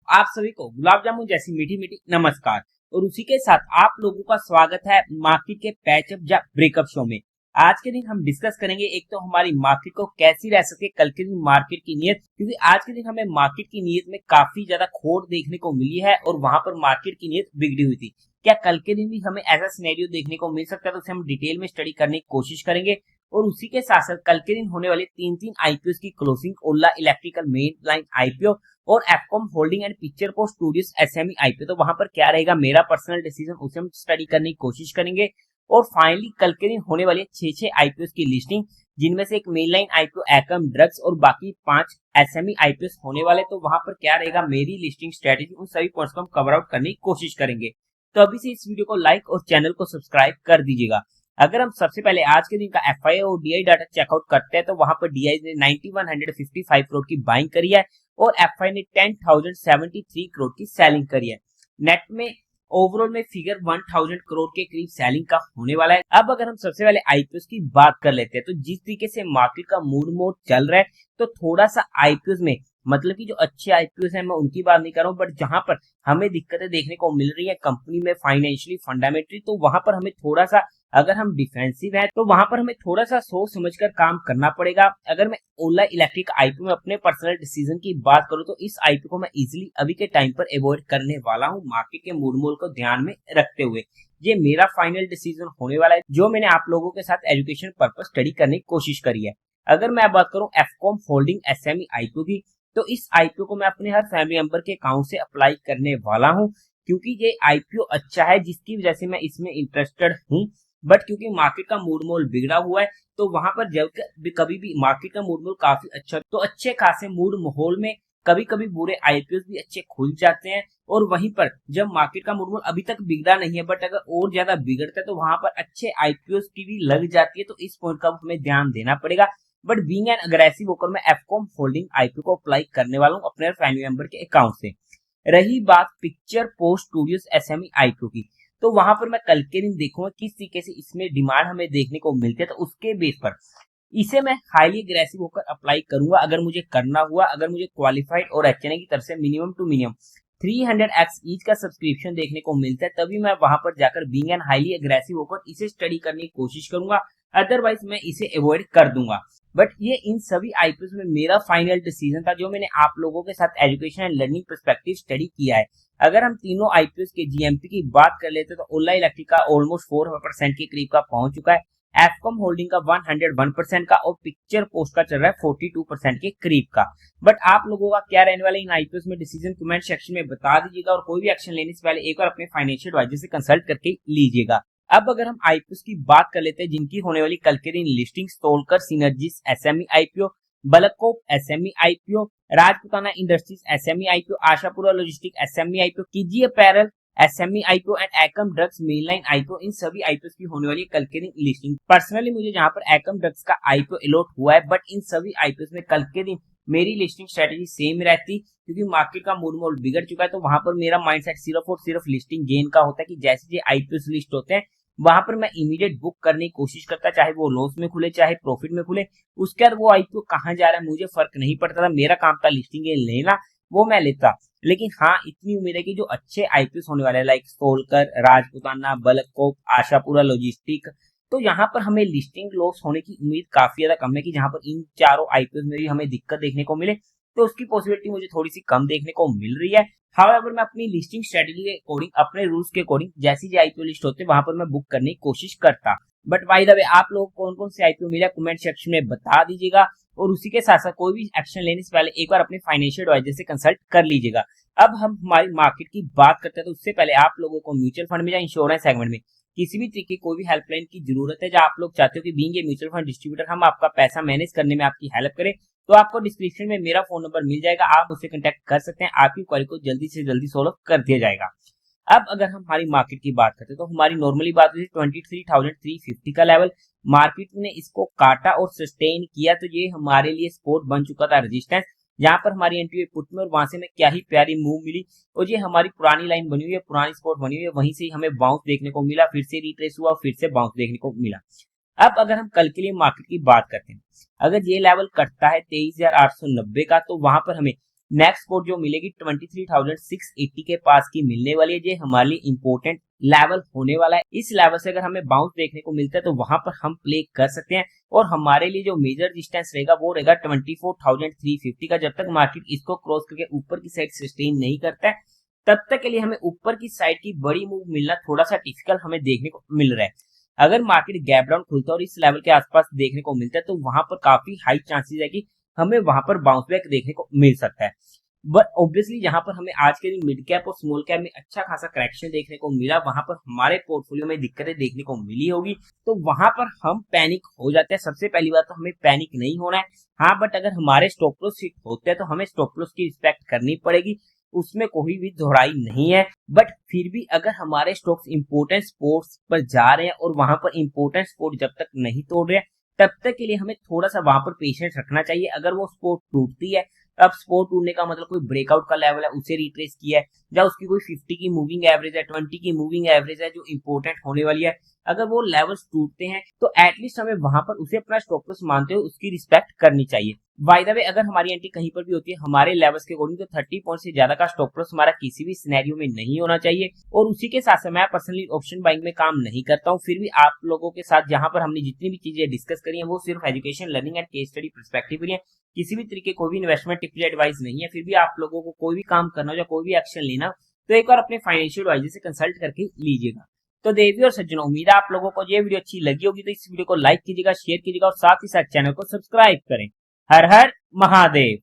आप सभी को गुलाब जामुन जैसी मीठी मीठी नमस्कार। और उसी के साथ आप लोगों का स्वागत है मार्केट के पैचअप या ब्रेकअप शो में। आज के दिन हम डिस्कस करेंगे एक तो हमारी मार्केट को कैसी रह सके कल के दिन मार्केट की नीयत, क्योंकि आज के दिन हमें मार्केट की नीयत में काफी ज्यादा खोट देखने को मिली है और वहां पर मार्केट की नीयत बिगड़ी हुई थी। क्या कल के दिन भी हमें ऐसा सिनेरियो देखने को मिल सकता है, तो उसे हम डिटेल में स्टडी करने की कोशिश करेंगे। और उसी के साथ साथ कल के दिन होने वाले तीन आईपीओ की closing, Ola electrical main line IPO और Efcom holding and picture post studios SME IPO, तो वहां पर क्या रहेगा मेरा पर्सनल डिसीजन, उसे हम स्टडी करने की कोशिश करेंगे। और फाइनली कल के दिन होने वाले 6 आईपीओ की लिस्टिंग, जिनमें से एक मेन लाइन आईपीओ एकम ड्रग्स और बाकी 5 एसएमई आईपीओ होने वाले, तो वहां पर क्या रहेगा मेरी लिस्टिंग स्ट्रेटेजी, उन सभी पॉइंट्स को हम कवर आउट करने की कोशिश करेंगे। तो अभी से इस वीडियो को लाइक और चैनल को सब्सक्राइब कर दीजिएगा। अगर हम सबसे पहले आज के दिन का एफआईआई और डीआई डाटा चेकआउट करते हैं, तो वहां पर डीआई ने 9155 करोड़ की बाइंग करी है और एफआई ने 10,073 करोड़ की सेलिंग करी है। नेट में ओवरऑल में फिगर 1000 करोड़ के करीब सेलिंग का होने वाला है। अब अगर हम सबसे पहले आईपीओ की बात कर लेते हैं, तो जिस तरीके से मार्केट का मूड मोड चल रहा है, तो थोड़ा सा आईपीओ में मतलब कि जो अच्छे आईपीओ हैं मैं उनकी बात नहीं कर रहा हूँ, बट जहां पर हमें दिक्कतें देखने को मिल रही है कंपनी में फाइनेंशियली फंडामेंटली, तो वहां पर हमें थोड़ा सा, अगर हम डिफेंसिव है तो वहां पर हमें थोड़ा सा सोच समझकर काम करना पड़ेगा। अगर मैं ओला इलेक्ट्रिक आईपीओ में अपने पर्सनल डिसीजन की बात करूं, तो इस आईपीओ को मैं इजीली अभी के टाइम पर अवॉइड करने वाला हूं, मार्केट के मूड मोल को ध्यान में रखते हुए। ये मेरा फाइनल डिसीजन होने वाला है, जो मैंने आप लोगों के साथ एजुकेशन पर्पज स्टडी करने की कोशिश करी है। अगर मैं बात करूं एफकॉम होल्डिंग एसएमई आईपीओ की, तो इस आईपीओ को मैं अपने हर फैमिली मेंबर के अकाउंट से अप्लाई करने वाला हूं, क्योंकि ये आईपीओ अच्छा है जिसकी वजह से मैं इसमें इंटरेस्टेड हूं। बट क्योंकि मार्केट का मूड मोल बिगड़ा हुआ है, तो वहां पर जब कभी भी मार्केट का मूड मोल काफी अच्छा, तो अच्छे खासे मूड माहौल में कभी कभी बुरे आईपीओ भी अच्छे खुल जाते हैं। और वहीं पर जब मार्केट का मूड मोल अभी तक बिगड़ा नहीं है, बट अगर और ज्यादा बिगड़ता है, तो वहां पर अच्छे आईपीओ की भी लग जाती है, तो इस पॉइंट का हमें ध्यान देना पड़ेगा। बट बीइंग एन अग्रेसिव होकर मैं एफकॉम होल्डिंग आईपीओ को अप्लाई करने वाला हूँ अपने फैमिली मेंबर के अकाउंट से। रही बात picture post studios SME IPO की, तो वहां पर मैं कल के दिन देखूंगा किस तरीके से इसमें डिमांड हमें देखने को मिलती है, तो उसके बेस पर इसे मैं हाईली अग्रेसिव होकर अप्लाई करूंगा। अगर मुझे करना हुआ, अगर मुझे क्वालिफाइड और एचएनए की तरफ से minimum to minimum 300x each का सब्सक्रिप्शन देखने को मिलता है, तभी मैं वहां पर जाकर बीइंग एन हाईली अग्रेसिव होकर इसे स्टडी करने की कोशिश करूंगा। अदरवाइज मैं इसे अवॉइड कर दूंगा। बट ये इन सभी आईपीओ में मेरा फाइनल डिसीजन था, जो मैंने आप लोगों के साथ education and learning perspective study किया है। अगर हम तीनों आईपीओ के जीएमपी की बात कर लेते, तो ओला इलेक्ट्रिक का ऑलमोस्ट 4% के करीब का पहुंच चुका है, एफकॉम होल्डिंग का 101% का और पिक्चर पोस्ट का चल रहा है 42% के करीब का। बट आप लोगों का क्या रहने वाला इन आईपीओ में डिसीजन कमेंट सेक्शन में बता दीजिएगा, और कोई भी एक्शन लेने से पहले एक बार अपने फाइनेंशियल एडवाइजर से कंसल्ट करके लीजिएगा। अब अगर हम आईपीओ की बात कर लेते हैं जिनकी होने वाली कल के दिन listing, Solkar synergies SME IPO, Balcop SME IPO, Rajputana industries SME IPO, Ashapura logistic SME IPO, KG apparel SME IPO and Ekam drugs mainline IPO, इन सभी आईपीओ की होने वाली कल के दिन लिस्टिंग। पर्सनली मुझे जहां पर एकम ड्रग्स का आईपीओ अलॉट हुआ है, बट इन सभी आईपीओ में कल के दिन मेरी लिस्टिंग स्ट्रेटेजी सेम रहती, क्योंकि मार्केट का मूड मोल बिगड़ चुका है। तो वहां पर मेरा माइंडसेट सिर्फ और सिर्फ लिस्टिंग गेन का होता है, कि जैसे ये आईपीओ लिस्ट होते हैं वहां पर मैं इमीडिएट बुक करने की कोशिश करता, चाहे वो लॉस में खुले चाहे प्रॉफिट में खुले। उसके बाद वो आईपीओ कहां जा रहा है मुझे फर्क नहीं पड़ता था, मेरा काम था लिस्टिंग गेन लेना, वो मैं लेता। लेकिन हाँ, इतनी उम्मीद है कि जो अच्छे आईपीओ होने वाले हैं लाइक सोलकर, राजपुताना, बलकोप, आशापुरा लॉजिस्टिक, तो यहाँ पर हमें लिस्टिंग लॉस होने की उम्मीद काफी ज्यादा कम है, कि जहां पर इन चारों आईपीओ में भी हमें दिक्कत देखने को मिले, तो उसकी पॉसिबिलिटी मुझे थोड़ी सी कम देखने को मिल रही है। हाउएवर मैं अपनी लिस्टिंग स्ट्रेटेजी के अकॉर्डिंग, अपने रूल्स के अकॉर्डिंग जैसी जो आईपीओ लिस्ट होते हैं वहां पर मैं बुक करने की कोशिश करता। बट बाय द वे आप लोग कौन कौन से आईपीओ मिला कमेंट सेक्शन में बता दीजिएगा, और उसी के साथ साथ कोई भी एक्शन लेने से पहले एक बार अपने फाइनेंशियल एडवाइजर से कंसल्ट कर लीजिएगा। अब हम हमारी मार्केट की बात करते हैं, तो उससे पहले आप लोगों को म्यूचुअल फंड में या इंश्योरेंस सेगमेंट में किसी भी तरीके की कोई भी हेल्पलाइन की जरूरत है, जहां आप लोग चाहते हो कि being a mutual fund distributor हम आपका पैसा मैनेज करने में आपकी हेल्प करें, तो आपको डिस्क्रिप्शन में मेरा फोन नंबर मिल जाएगा, आप मुझसे कांटेक्ट कर सकते हैं, आपकी क्वेरी को जल्दी से जल्दी सोल्व कर दिया जाएगा। अब अगर हम हमारी मार्केट की बात करते हैं, तो हमारी नॉर्मली बात हुई 23,350 का लेवल, मार्केट ने इसको काटा और सस्टेन किया, तो ये हमारे लिए सपोर्ट बन चुका था, रेजिस्टेंस, जहां पर हमारी एंट्री पुट में, और वहां से हमें क्या ही प्यारी मूव मिली, और ये हमारी पुरानी लाइन बनी हुई है, पुरानी स्पॉट बनी हुई है, वहीं से ही हमें बाउंस देखने को मिला, फिर से रिट्रेस हुआ, फिर से बाउंस देखने को मिला। अब अगर हम कल के लिए मार्केट की बात करते हैं, अगर ये लेवल कटता है 23,890 का, तो वहां पर हमें नेक्स्ट सपोर्ट जो मिलेगी 23,680 के पास की मिलने वाली है। ये हमारे लिए इंपॉर्टेंट लेवल होने वाला है। इस लेवल से अगर हमें बाउंस देखने को मिलता है तो वहां पर हम प्ले कर सकते हैं और हमारे लिए जो मेजर डिस्टेंस रहेगा वो रहेगा 24,350 का। जब तक मार्केट इसको क्रॉस करके ऊपर की साइड सस्टेन नहीं करता है तब तक के लिए हमें ऊपर की साइड की बड़ी मूव मिलना थोड़ा सा डिफिकल्ट हमें देखने को मिल रहा है। अगर मार्केट गैप डाउन खुलता है और इस लेवल के आसपास देखने को मिलता है तो वहां पर काफी हाई चांसेस है कि हमें वहां पर बाउंस बैक देखने को मिल सकता है। बट ऑब्वियसली यहाँ पर हमें आज के दिन मिड कैप और स्मॉल कैप में अच्छा खासा करेक्शन देखने को मिला, वहां पर हमारे पोर्टफोलियो में दिक्कतें देखने को मिली होगी तो वहां पर हम पैनिक हो जाते हैं। सबसे पहली बात तो हमें पैनिक नहीं होना है। हाँ, बट अगर हमारे स्टॉप लॉस हिट होते हैं तो हमें स्टॉप लॉस की रिस्पेक्ट करनी पड़ेगी, उसमें कोई भी दोहराई नहीं है। बट फिर भी अगर हमारे स्टॉक्स इंपोर्टेंट स्पोर्ट्स पर जा रहे हैं और वहां पर इंपोर्टेंट स्पोर्ट जब तक नहीं तोड़ रहे हैं तब तक के लिए हमें थोड़ा सा वहां पर पेशेंस रखना चाहिए। अगर वो स्पोर्ट टूटती है, अब स्पोर्ट टूटने का मतलब कोई ब्रेकआउट का लेवल है उसे रिट्रेस किया है या उसकी कोई 50 की मूविंग एवरेज है, 20 की मूविंग एवरेज है जो इंपॉर्टेंट होने वाली है, अगर वो लेवल्स टूटते हैं तो एटलीस्ट हमें वहां पर उसे अपना स्टॉप लॉस मानते हुए उसकी रिस्पेक्ट करनी चाहिए। बाय द वे, अगर हमारी एंट्री कहीं पर भी होती है हमारे लेवल्स के अकॉर्डिंग तो 30 पॉइंट से ज्यादा का स्टॉप लॉस हमारा किसी भी सिनेरियो में नहीं होना चाहिए। और उसी के साथ मैं पर्सनली ऑप्शन बाइंग में काम नहीं करता हूँ, फिर भी आप लोगों के साथ जहां पर हमने जितनी भी चीजें डिस्कस करी है वो सिर्फ education, learning and case study perspective है, किसी भी तरीके कोई भी इन्वेस्टमेंट टिप या एडवाइस नहीं है। फिर भी आप लोगों को कोई भी काम करना हो या कोई भी एक्शन लेना हो तो एक बार अपने फाइनेंशियल एडवाइजर से कंसल्ट करके लीजिएगा। तो देवी और सज्जनों, उम्मीद है आप लोगों को ये वीडियो अच्छी लगी होगी, तो इस वीडियो को लाइक कीजिएगा, शेयर कीजिएगा और साथ ही साथ चैनल को सब्सक्राइब करें। हर हर महादेव।